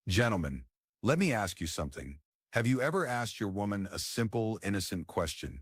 Gentlemen, let me ask you something. Have you ever asked your woman a simple, innocent question?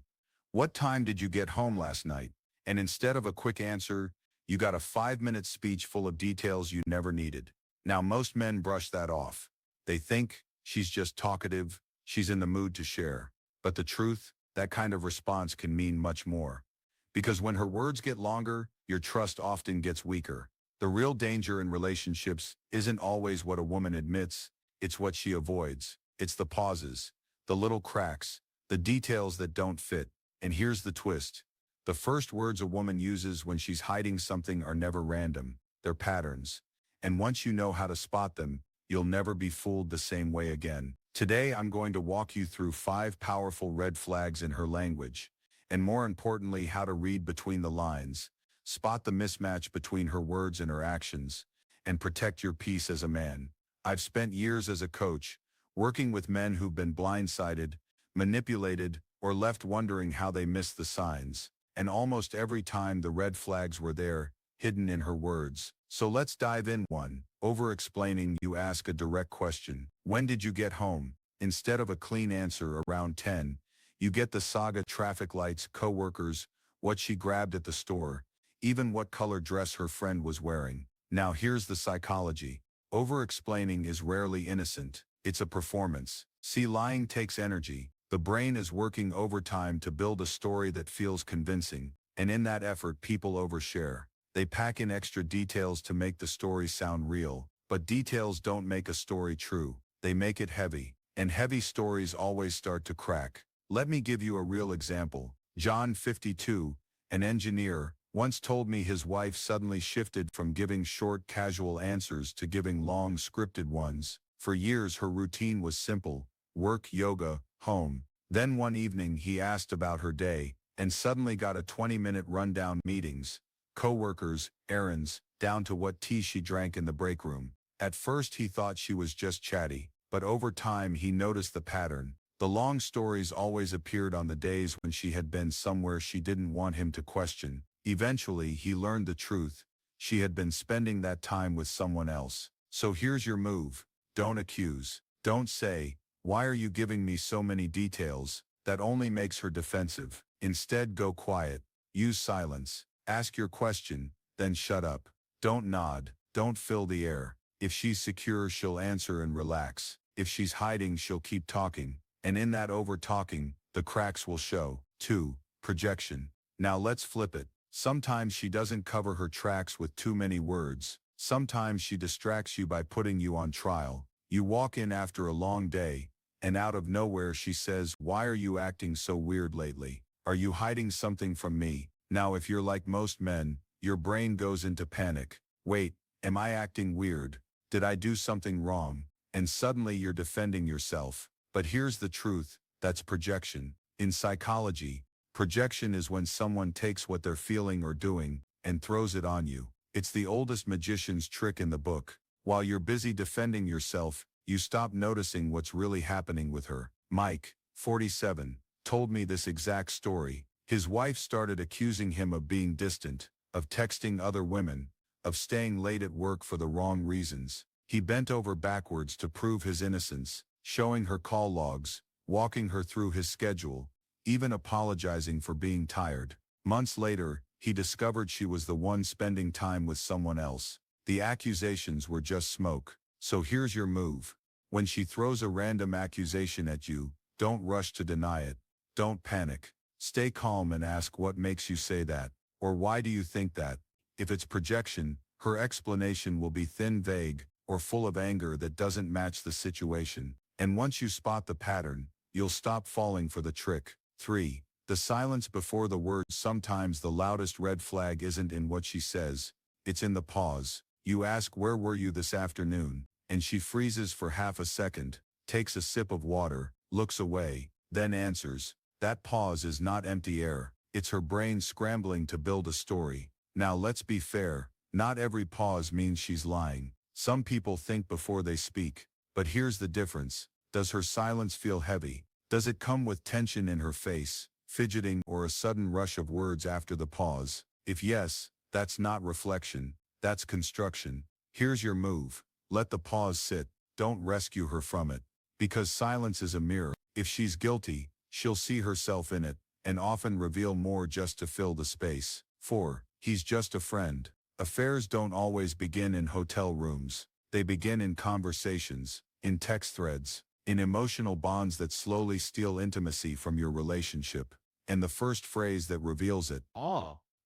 What time did you get home last night? And instead of a quick answer, you got a 5-minute speech full of details you never needed. Now, most men brush that off. They think she's just talkative, she's in the mood to share. But the truth, that kind of response can mean much more. Because when her words get longer, your trust often gets weaker. The real danger in relationships isn't always what a woman admits, it's what she avoids. It's the pauses, the little cracks, the details that don't fit. And here's the twist. The first words a woman uses when she's hiding something are never random, they're patterns. And once you know how to spot them, you'll never be fooled the same way again. Today I'm going to walk you through 5 powerful red flags in her language, and more importantly, how to read between the lines, spot the mismatch between her words and her actions, and protect your peace as a man. I've spent years as a coach, working with men who've been blindsided, manipulated, or left wondering how they missed the signs. And almost every time the red flags were there, hidden in her words. So let's dive in. 1. Over-explaining. You ask a direct question. When did you get home? Instead of a clean answer around 10, you get the saga: traffic lights, coworkers, what she grabbed at the store, even what color dress her friend was wearing. Now here's the psychology. Over-explaining is rarely innocent. It's a performance. See, lying takes energy. The brain is working overtime to build a story that feels convincing, and in that effort people overshare. They pack in extra details to make the story sound real, but details don't make a story true. They make it heavy, and heavy stories always start to crack. Let me give you a real example. John, 52, an engineer, once told me his wife suddenly shifted from giving short, casual answers to giving long, scripted ones. For years her routine was simple: work, yoga, home. Then one evening he asked about her day, and suddenly got a 20-minute rundown: meetings, coworkers, errands, down to what tea she drank in the break room. At first he thought she was just chatty, but over time he noticed the pattern. The long stories always appeared on the days when she had been somewhere she didn't want him to question. Eventually he learned the truth. She had been spending that time with someone else. So here's your move. Don't accuse. Don't say, "Why are you giving me so many details?" That only makes her defensive. Instead, go quiet. Use silence. Ask your question, then shut up. Don't nod. Don't fill the air. If she's secure, she'll answer and relax. If she's hiding, she'll keep talking. And in that over-talking, the cracks will show. 2. Projection. Now let's flip it. Sometimes she doesn't cover her tracks with too many words. Sometimes she distracts you by putting you on trial. You walk in after a long day, and out of nowhere she says, "Why are you acting so weird lately? Are you hiding something from me?" Now if you're like most men, your brain goes into panic. Wait, am I acting weird? Did I do something wrong? And suddenly you're defending yourself. But here's the truth, that's projection. In psychology, projection is when someone takes what they're feeling or doing and throws it on you. It's the oldest magician's trick in the book. While you're busy defending yourself, you stop noticing what's really happening with her. Mike, 47, told me this exact story. His wife started accusing him of being distant, of texting other women, of staying late at work for the wrong reasons. He bent over backwards to prove his innocence, showing her call logs, walking her through his schedule, even apologizing for being tired. Months later, he discovered she was the one spending time with someone else. The accusations were just smoke. So here's your move. When she throws a random accusation at you, don't rush to deny it. Don't panic. Stay calm and ask, what makes you say that? Or why do you think that? If it's projection, her explanation will be thin, vague, or full of anger that doesn't match the situation. And once you spot the pattern, you'll stop falling for the trick. 3. The silence before the words. Sometimes the loudest red flag isn't in what she says, it's in the pause. You ask, "Where were you this afternoon?" And she freezes for half a second, takes a sip of water, looks away, then answers. That pause is not empty air, it's her brain scrambling to build a story. Now let's be fair, not every pause means she's lying. Some people think before they speak. But here's the difference. Does her silence feel heavy? Does it come with tension in her face, fidgeting, or a sudden rush of words after the pause? If yes, that's not reflection, that's construction. Here's your move. Let the pause sit. don't rescue her from it. Because silence is a mirror. If she's guilty, she'll see herself in it, and often reveal more just to fill the space. 4. He's just a friend. Affairs don't always begin in hotel rooms. They begin in conversations, in text threads, in emotional bonds that slowly steal intimacy from your relationship. And the first phrase that reveals it,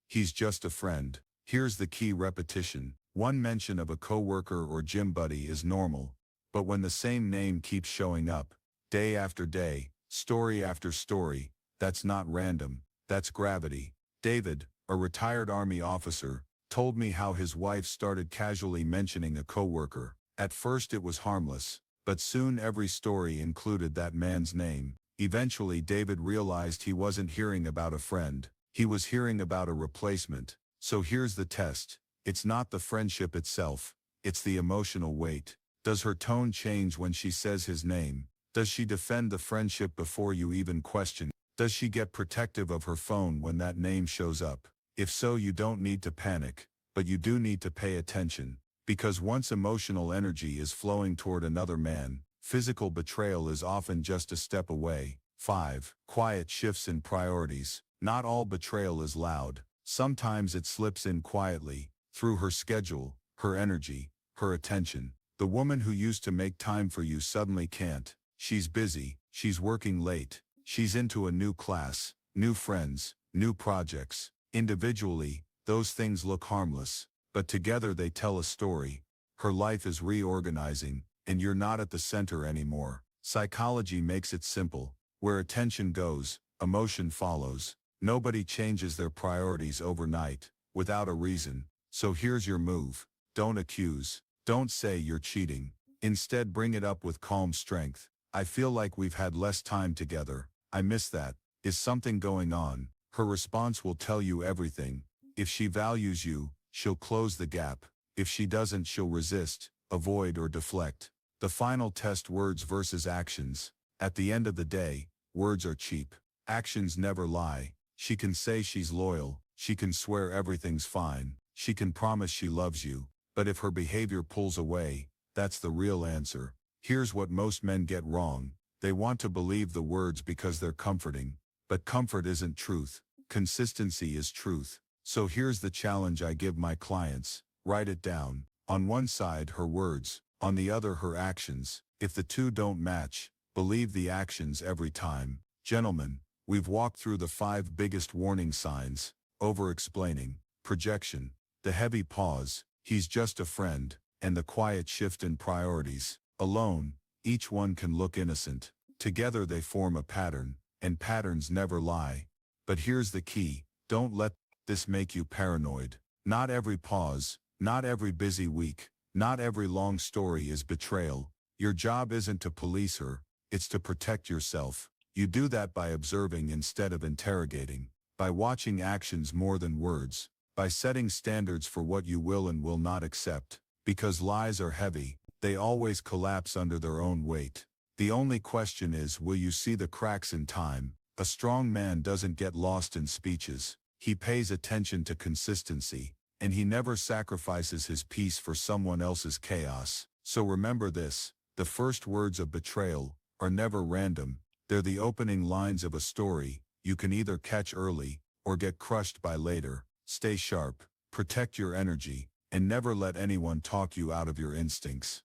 he's just a friend. Here's the key repetition. One mention of a coworker or gym buddy is normal, but when the same name keeps showing up, day after day, story after story, that's not random, that's gravity. David, a retired Army officer, told me how his wife started casually mentioning a coworker. At first it was harmless, but soon every story included that man's name. Eventually David realized he wasn't hearing about a friend, he was hearing about a replacement. So here's the test. It's not the friendship itself, it's the emotional weight. Does her tone change when she says his name? Does she defend the friendship before you even question? Does she get protective of her phone when that name shows up? If so, you don't need to panic, but you do need to pay attention. Because once emotional energy is flowing toward another man, physical betrayal is often just a step away. 5. Quiet shifts in priorities. Not all betrayal is loud. Sometimes it slips in quietly, through her schedule, her energy, her attention. The woman who used to make time for you suddenly can't. She's busy, she's working late, she's into a new class, new friends, new projects. Individually, those things look harmless, but together they tell a story. Her life is reorganizing, and you're not at the center anymore. Psychology makes it simple. Where attention goes, emotion follows. Nobody changes their priorities overnight, without a reason. So here's your move. Don't accuse. Don't say you're cheating. Instead, bring it up with calm strength. I feel like we've had less time together. I miss that. Is something going on? Her response will tell you everything. If she values you, she'll close the gap. If she doesn't, she'll resist, avoid, or deflect. The final test: words versus actions. At the end of the day, words are cheap. Actions never lie. She can say she's loyal. She can swear everything's fine. She can promise she loves you. But if her behavior pulls away, that's the real answer. Here's what most men get wrong. They want to believe the words because they're comforting. But comfort isn't truth. Consistency is truth. So here's the challenge I give my clients. Write it down. On one side, her words. On the other, her actions. If the two don't match, believe the actions every time. Gentlemen, we've walked through the 5 biggest warning signs. Over-explaining, projection, the heavy pause, he's just a friend, and the quiet shift in priorities. Alone, each one can look innocent. Together they form a pattern, and patterns never lie. But here's the key: don't let this make you paranoid. Not every pause, not every busy week, not every long story is betrayal. Your job isn't to police her, it's to protect yourself. You do that by observing instead of interrogating, by watching actions more than words, by setting standards for what you will and will not accept. Because lies are heavy, they always collapse under their own weight. The only question is, will you see the cracks in time? A strong man doesn't get lost in speeches. He pays attention to consistency, and he never sacrifices his peace for someone else's chaos. So remember this: the first words of betrayal are never random. They're the opening lines of a story you can either catch early or get crushed by later. Stay sharp, protect your energy, and never let anyone talk you out of your instincts.